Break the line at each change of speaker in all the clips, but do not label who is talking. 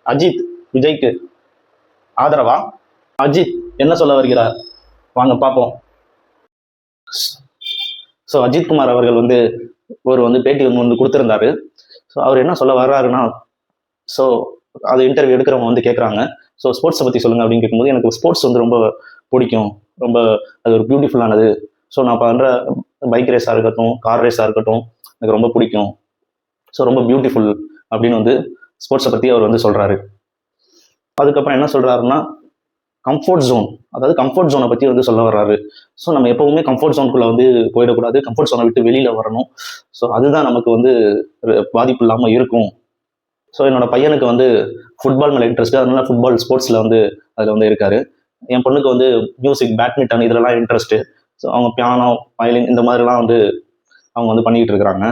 அஜித் விஜய்க்கு ஆதரவா? அஜித் என்ன சொல்ல வருகிறார் வாங்க பார்ப்போம். ஸோ அஜித்குமார் அவர்கள் வந்து பேட்டி வந்து கொடுத்துருந்தாரு. ஸோ அவர் என்ன சொல்ல வர்றாருன்னா, ஸோ அது இன்டர்வியூ எடுக்கிறவங்க வந்து கேட்குறாங்க, ஸோ ஸ்போர்ட்ஸை பற்றி சொல்லுங்கள் அப்படின்னு கேட்கும்போது, எனக்கு ஸ்போர்ட்ஸ் வந்து ரொம்ப பிடிக்கும், ரொம்ப அது ஒரு பியூட்டிஃபுல்லானது. ஸோ நான் பண்ணுற பைக் ரேஸாக இருக்கட்டும், கார் ரேஸாக இருக்கட்டும், எனக்கு ரொம்ப பிடிக்கும். ஸோ ரொம்ப பியூட்டிஃபுல் அப்படின்னு வந்து ஸ்போர்ட்ஸை பற்றி அவர் வந்து சொல்கிறாரு. அதுக்கப்புறம் என்ன சொல்கிறாருன்னா, கம்ஃபர்ட் ஜோன், அதாவது கம்ஃபர்ட் ஜோனை பற்றி வந்து சொல்ல வர்றாரு. ஸோ நம்ம எப்போவுமே கம்ஃபர்ட் ஜோனுக்குள்ளே வந்து போயிடக்கூடாது, கம்ஃபர்ட் ஜோனை விட்டு வெளியில் வரணும். ஸோ அதுதான் நமக்கு வந்து பாதிப்பு இல்லாமல் இருக்கும். ஸோ என்னோட பையனுக்கு வந்து ஃபுட்பால் மேலே இன்ட்ரெஸ்ட், அதனால ஃபுட்பால் ஸ்போர்ட்ஸில் வந்து அதில் வந்து இருக்காரு. என் பொண்ணுக்கு வந்து மியூசிக், பேட்மிண்டன் இதெல்லாம் இன்ட்ரெஸ்ட்டு. ஸோ அவங்க பியானோ, வயலின் இந்த மாதிரிலாம் வந்து அவங்க வந்து பண்ணிக்கிட்டு இருக்கிறாங்க.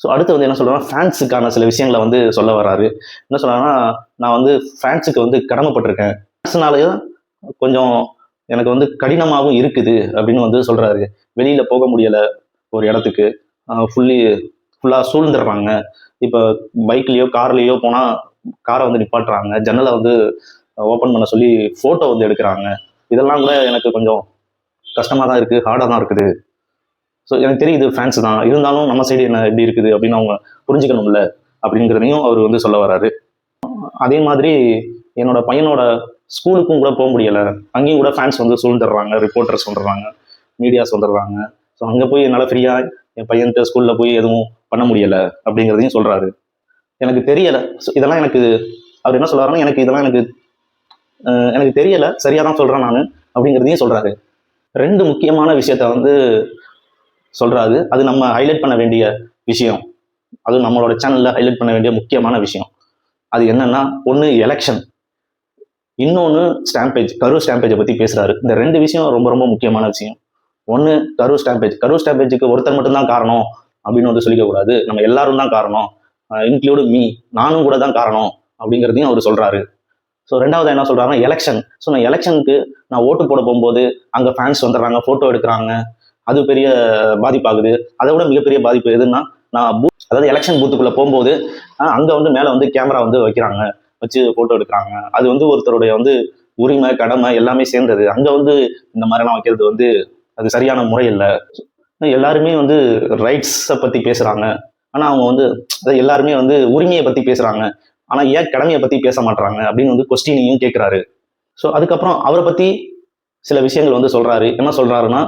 ஸோ அடுத்து வந்து என்ன சொல்கிறாங்கன்னா, ஃபேன்ஸுக்கான சில விஷயங்களை வந்து சொல்ல வர்றாரு. என்ன சொல்கிறாங்கன்னா, நான் வந்து ஃபேன்ஸுக்கு வந்து கடமைப்பட்டிருக்கேன், ஃபேன்ஸ்னாலேயும் கொஞ்சம் எனக்கு வந்து கடினமாகவும் இருக்குது அப்படின்னு வந்து சொல்கிறாரு. வெளியில் போக முடியலை, ஒரு இடத்துக்கு ஃபுல்லாக சூழ்ந்துடுறாங்க. இப்போ பைக்லேயோ கார்லேயோ போனால் காரை வந்து நிப்பாட்டுறாங்க, ஜன்னலை வந்து ஓப்பன் பண்ண சொல்லி ஃபோட்டோ வந்து எடுக்கிறாங்க. இதெல்லாம் கூட எனக்கு கொஞ்சம் கஷ்டமாக தான் இருக்குது, ஹார்டாக தான் இருக்குது. ஸோ எனக்கு தெரியுது ஃபேன்ஸ் தான், இருந்தாலும் நம்ம சைடு என்ன எப்படி இருக்குது அப்படின்னு அவங்க புரிஞ்சுக்கணும்ல அப்படிங்கிறதையும் அவர் வந்து சொல்ல வர்றாரு. அதே மாதிரி என்னோட பையனோட ஸ்கூலுக்கும் கூட போக முடியலை, அங்கேயும் கூட ஃபேன்ஸ் வந்து சூழ்ந்துடுறாங்க, ரிப்போர்ட்டர்ஸ் வந்துடுறாங்க, மீடியாஸ் வந்துடுறாங்க. ஸோ அங்கே போய் என்னால் ஃப்ரீயாக என் பையன்கிட்ட ஸ்கூலில் போய் எதுவும் பண்ண முடியலை அப்படிங்கிறதையும் சொல்கிறாரு. எனக்கு தெரியலை. ஸோ இதெல்லாம் எனக்கு அவர் என்ன சொல்கிறாருன்னா, எனக்கு தெரியலை, சரியாக தான் சொல்கிறேன் நான் அப்படிங்கிறதையும் சொல்கிறாரு. 2 முக்கியமான விஷயத்த வந்து சொல்கிறாரு. அது நம்ம ஹைலைட் பண்ண வேண்டிய விஷயம், அது நம்மளோட சேனலில் ஹைலைட் பண்ண வேண்டிய முக்கியமான விஷயம். அது என்னன்னா, ஒன்று எலெக்ஷன், இன்னொன்று ஸ்டாம்பேஜ், கரூர் ஸ்டாம்பேஜை பற்றி பேசுகிறாரு. இந்த 2 விஷயம் ரொம்ப ரொம்ப முக்கியமான விஷயம். ஒன்று கரூர் ஸ்டாம்பேஜுக்கு ஒருத்தர் மட்டும்தான் காரணம் அப்படின்னு வந்து சொல்லிக்கக்கூடாது, நம்ம எல்லாரும் தான் காரணம், இன்க்ளூடு மீ, நானும் கூட தான் காரணம் அப்படிங்கிறதையும் அவர் சொல்கிறாரு. ஸோ 2வது என்ன சொல்கிறாருன்னா, எலெக்ஷன். ஸோ நான் எலெக்ஷனுக்கு நான் ஓட்டு போட போகும்போது அங்கே ஃபேன்ஸ் வந்துடுறாங்க, ஃபோட்டோ எடுக்கிறாங்க, அது பெரிய பாதிப்பாகுது. அதை விட மிகப்பெரிய பாதிப்பு எதுன்னா, நான் அதாவது எலெக்ஷன் பூத்துக்குள்ளே போகும்போது அங்கே வந்து மேலே வந்து கேமரா வந்து வைக்கிறாங்க, வச்சு ஃபோட்டோ எடுக்கிறாங்க. அது வந்து ஒருத்தருடைய வந்து உரிமை, கடமை எல்லாமே சேர்ந்தது. அங்கே வந்து இந்த மாதிரிலாம் வைக்கிறது வந்து அது சரியான முறை இல்லை. எல்லாருமே வந்து ரைட்ஸை பற்றி பேசுகிறாங்க, ஆனால் அவங்க வந்து எல்லாருமே வந்து உரிமையை பற்றி பேசுகிறாங்க, ஆனால் ஏன் கடமையை பற்றி பேச மாட்டாங்க அப்படின்னு வந்து கொஸ்டினையும் கேட்குறாரு. ஸோ அதுக்கப்புறம் அவரை பற்றி சில விஷயங்கள் வந்து சொல்கிறாரு. என்ன சொல்கிறாருன்னா,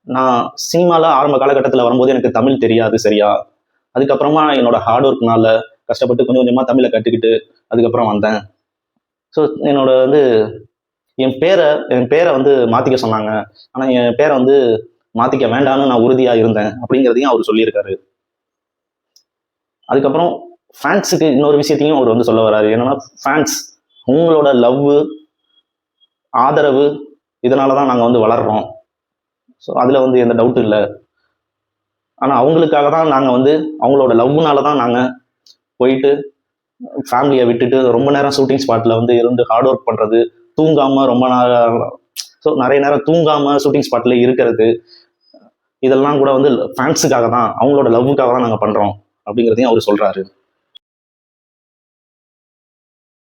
நான் சினிமாவில் ஆரம்ப காலகட்டத்தில் வரும்போது எனக்கு தமிழ் தெரியாது சரியா, அதுக்கப்புறமா என்னோட ஹார்ட் ஒர்க்னால கஷ்டப்பட்டு கொஞ்சம் கொஞ்சமாக தமிழை கற்றுக்கிட்டு அதுக்கப்புறம் வந்தேன். ஸோ என்னோட வந்து என் பேரை வந்து மாற்றிக்க சொன்னாங்க, ஆனால் என் பேரை வந்து மாற்றிக்க வேண்டாம்னு நான் உறுதியாக இருந்தேன் அப்படிங்கிறதையும் அவர் சொல்லியிருக்காரு. அதுக்கப்புறம் ஃபேன்ஸுக்கு இன்னொரு விஷயத்தையும் அவர் வந்து சொல்ல வர்றாரு. என்னன்னா, ஃபேன்ஸ் உங்களோட லவ், ஆதரவு, இதனால தான் நாங்கள் வந்து வளர்கிறோம். ஸோ அதில் வந்து எந்த டவுட்டும் இல்லை. ஆனால் அவங்களுக்காக தான் நாங்கள் வந்து அவங்களோட லவ்னால தான் நாங்கள் போயிட்டு ஃபேமிலியை விட்டுட்டு ரொம்ப நேரம் ஷூட்டிங் ஸ்பாட்டில் வந்து இருந்து ஹார்ட் ஒர்க் பண்ணுறது, தூங்காமல் ரொம்ப நேரம், ஸோ நிறைய நேரம் தூங்காமல் ஷூட்டிங் ஸ்பாட்டில் இருக்கிறது, இதெல்லாம் கூட வந்து ஃபேன்ஸுக்காக தான், அவங்களோட லவ்வுக்காக தான் நாங்கள் பண்ணுறோம் அப்படிங்கிறதையும் அவர் சொல்கிறாரு.